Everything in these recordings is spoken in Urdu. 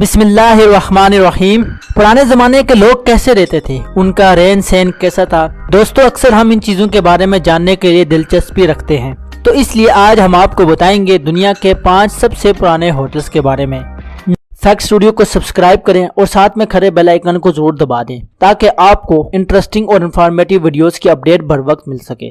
بسم اللہ الرحمن الرحیم۔ پرانے زمانے کے لوگ کیسے رہتے تھے، ان کا رہن سہن کیسا تھا؟ دوستو، اکثر ہم ان چیزوں کے بارے میں جاننے کے لیے دلچسپی رکھتے ہیں، تو اس لیے آج ہم آپ کو بتائیں گے دنیا کے 5 سب سے پرانے ہوٹلز کے بارے میں۔ فیکٹ اسٹوڈیو کو سبسکرائب کریں اور ساتھ میں کھڑے بیل آئیکن کو ضرور دبا دیں تاکہ آپ کو انٹرسٹنگ اور انفارمیٹیو ویڈیوز کی اپڈیٹ بر وقت مل سکے۔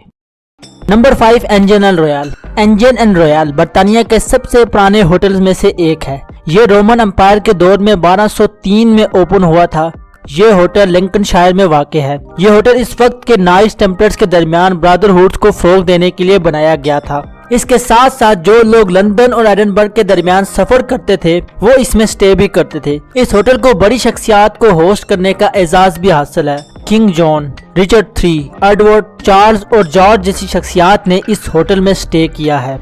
Number 5، engine and royal. Engine and royal برطانیہ کے سب سے پرانے ہوٹلز میں سے ایک ہے۔ یہ رومن امپائر کے دور میں 1203 میں اوپن ہوا تھا۔ یہ ہوٹل لنکن شائر میں واقع ہے۔ یہ ہوٹل اس وقت کے نائٹس ٹیمپلرز کے درمیان برادرہوڈ کو فروغ دینے کے لیے بنایا گیا تھا۔ اس کے ساتھ ساتھ جو لوگ لندن اور ایڈنبرگ کے درمیان سفر کرتے تھے وہ اس میں سٹے بھی کرتے تھے۔ اس ہوٹل کو بڑی شخصیات کو ہوسٹ کرنے کا اعزاز بھی حاصل ہے۔ کنگ جان، رچرڈ III، ایڈورڈ، چارلز اور جارج جیسی شخصیات نے اس ہوٹل میں سٹے کیا ہے۔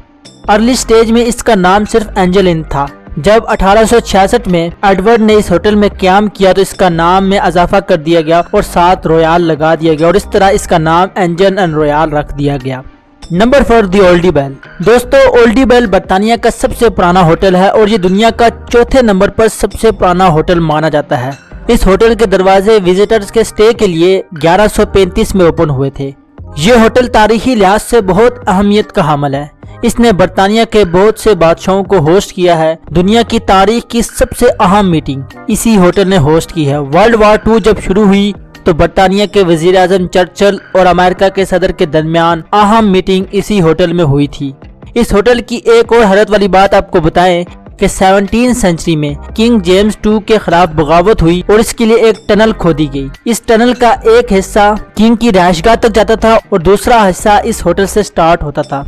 ارلی سٹیج میں اس کا نام صرف اینجل ان تھا۔ جب 1866 میں ایڈورڈ نے اس ہوٹل میں قیام کیا تو اس کا نام میں اضافہ کر دیا گیا اور ساتھ رویال لگا دیا گیا اور اس طرح اس کا نام انجن اینڈ رویال رکھ دیا گیا۔ نمبر 4، دی اولڈی بیل۔ دوستو، اولڈی بیل برطانیہ کا سب سے پرانا ہوٹل ہے اور یہ دنیا کا چوتھے نمبر پر سب سے پرانا ہوٹل مانا جاتا ہے۔ اس ہوٹل کے دروازے وزٹرز کے سٹے کے لیے 1135 میں اوپن ہوئے تھے۔ یہ ہوٹل تاریخی لحاظ سے بہت اہمیت کا حامل ہے۔ اس نے برطانیہ کے بہت سے بادشاہوں کو ہوسٹ کیا ہے۔ دنیا کی تاریخ کی سب سے اہم میٹنگ اسی ہوٹل نے ہوسٹ کی ہے۔ ورلڈ وار 2 جب شروع ہوئی تو برطانیہ کے وزیر اعظم چرچل اور امریکہ کے صدر کے درمیان اہم میٹنگ اسی ہوٹل میں ہوئی تھی۔ اس ہوٹل کی ایک اور حیرت والی بات آپ کو بتائیں کہ 17 سنچری میں کنگ جیمز II کے خلاف بغاوت ہوئی اور اس کے لیے ایک ٹنل کھودی گئی۔ اس ٹنل کا ایک حصہ کنگ کی رہائش گاہ تک جاتا تھا اور دوسرا حصہ اس ہوٹل سے سٹارٹ ہوتا تھا۔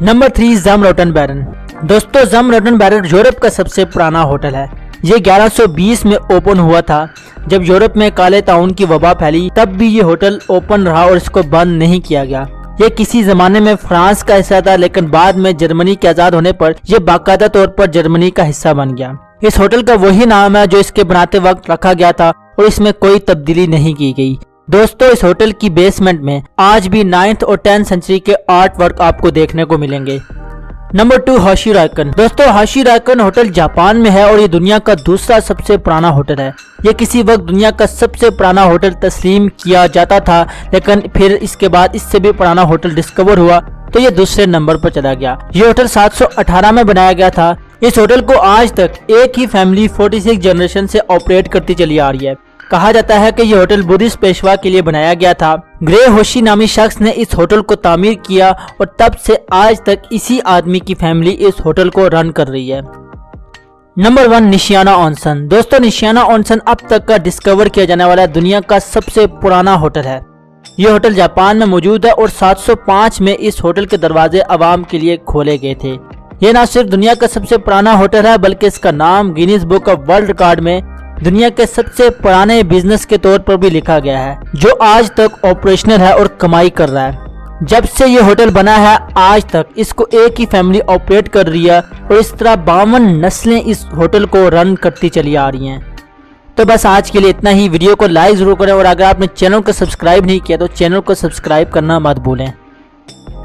نمبر 3، زم روٹن بیرن۔ دوستو، زم روٹن بیرن یورپ کا سب سے پرانا ہوٹل ہے۔ یہ 1120 میں اوپن ہوا تھا۔ جب یورپ میں کالے طاعون کی وبا پھیلی تب بھی یہ ہوٹل اوپن رہا اور اس کو بند نہیں کیا گیا۔ یہ کسی زمانے میں فرانس کا حصہ تھا لیکن بعد میں جرمنی کے آزاد ہونے پر یہ باقاعدہ طور پر جرمنی کا حصہ بن گیا۔ اس ہوٹل کا وہی نام ہے جو اس کے بناتے وقت رکھا گیا تھا اور اس میں کوئی تبدیلی نہیں کی گئی۔ دوستو، اس ہوٹل کی بیسمنٹ میں آج بھی 9 اور 10 سنچری کے آرٹ ورک آپ کو دیکھنے کو ملیں گے۔ نمبر 2، ہاشی رائکن۔ دوستو، ہاشی رائکن ہوٹل جاپان میں ہے اور یہ دنیا کا دوسرا سب سے پرانا ہوٹل ہے۔ یہ کسی وقت دنیا کا سب سے پرانا ہوٹل تسلیم کیا جاتا تھا لیکن پھر اس کے بعد اس سے بھی پرانا ہوٹل ڈسکور ہوا تو یہ دوسرے نمبر پر چلا گیا۔ یہ ہوٹل 718 میں بنایا گیا تھا۔ اس ہوٹل کو آج تک ایک ہی فیملی 46 جنریشن سے آپریٹ کرتی چلی آ رہی ہے۔ کہا جاتا ہے کہ یہ ہوٹل بدھسٹ پیشوا کے لیے بنایا گیا تھا۔ گرے ہوشی نامی شخص نے اس ہوٹل کو تعمیر کیا اور تب سے آج تک اسی آدمی کی فیملی اس ہوٹل کو رن کر رہی ہے۔ نمبر 1، نشیانا اونسن۔ دوستو، نشیانا اونسن اب تک کا ڈسکور کیا جانے والا دنیا کا سب سے پرانا ہوٹل ہے۔ یہ ہوٹل جاپان میں موجود ہے اور 705 میں اس ہوٹل کے دروازے عوام کے لیے کھولے گئے تھے۔ یہ نہ صرف دنیا کا سب سے پرانا ہوٹل ہے بلکہ اس کا نام Guinness book of world record میں دنیا کے سب سے پرانے بزنس کے طور پر بھی لکھا گیا ہے، جو آج تک آپریشنل ہے اور کمائی کر رہا ہے۔ جب سے یہ ہوٹل بنا ہے آج تک اس کو ایک ہی فیملی آپریٹ کر رہی ہے اور اس طرح 52 نسلیں اس ہوٹل کو رن کرتی چلی آ رہی ہیں۔ تو بس آج کے لیے اتنا ہی۔ ویڈیو کو لائک ضرور کریں اور اگر آپ نے چینل کو سبسکرائب نہیں کیا تو چینل کو سبسکرائب کرنا مت بھولیں۔